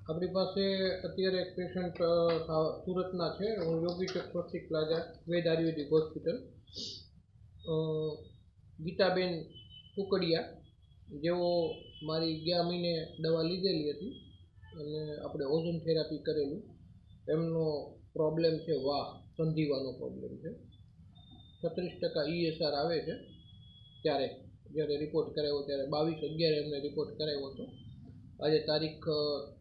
આપણી પાસે અત્યારે એક પેશન્ટ સુરતના છે. હું યોગી ચક સ્વસ્તિક પ્લાઝા વેદ આયુર્વેદિક હોસ્પિટલ. ગીતાબેન કુકડિયા, જેઓ મારી ગયા મહિને દવા લીધેલી હતી અને આપણે ઓઝોન થેરાપી કરેલું. એમનો પ્રોબ્લેમ છે સંધિવાનો પ્રોબ્લેમ છે. 36% ESR આવે છે. જ્યારે રિપોર્ટ કરાવ્યો ત્યારે 22/11 એમને રિપોર્ટ કરાવ્યો હતો. આજે તારીખ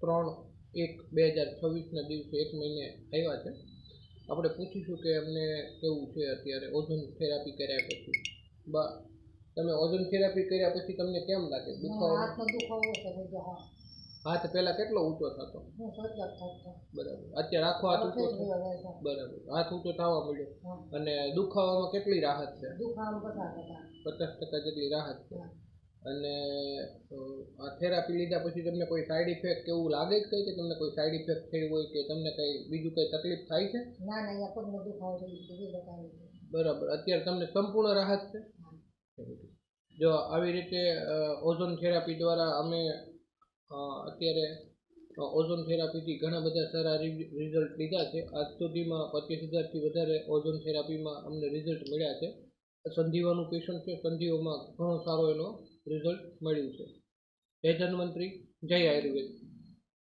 3/1/2026ના દિવસે 1 મહિને આવ્યા છે. આપણે પૂછીશું કે એમને કેવું છે અત્યારે ઓઝોન થેરાપી કર્યા પછી. તમે ઓઝોન થેરાપી કર્યા પછી તમને કેમ લાગે? હાથ પહેલા કેટલો ઊંચો થતો? બરાબર. અત્યારે આખો હાથ ઊંચો છે? બરાબર. હાથ ઊંચો થવા મળ્યો. અને દુખાવામાં કેટલી રાહત છે? 50% જેટલી રાહત છે. અને આ થેરાપી લીધા પછી તમને કોઈ સાઈડ ઇફેક્ટ કેવું લાગે છે કે તમને કોઈ સાઈડ ઇફેક્ટ થઈ હોય કે તમને કઈ બીજું કઈ તકલીફ થાય છે? બરાબર. અત્યારે તમને સંપૂર્ણ રાહત છે? જો આવી રીતે ઓઝોન થેરાપી દ્વારા અમે અત્યારે ઓઝોન થેરાપીથી ઘણા બધા સારા રિઝલ્ટ લીધા છે. આજ સુધીમાં 25,000થી વધારે ઓઝોન થેરાપીમાં અમને રિઝલ્ટ મળ્યા છે. સંધિવાનું પેશન્ટ છે, સંધિઓમાં ઘણો સારો એનો રિઝલ્ટ મળ્યું છે. જય ધન્વંતરી, જય આયુર્વેદ.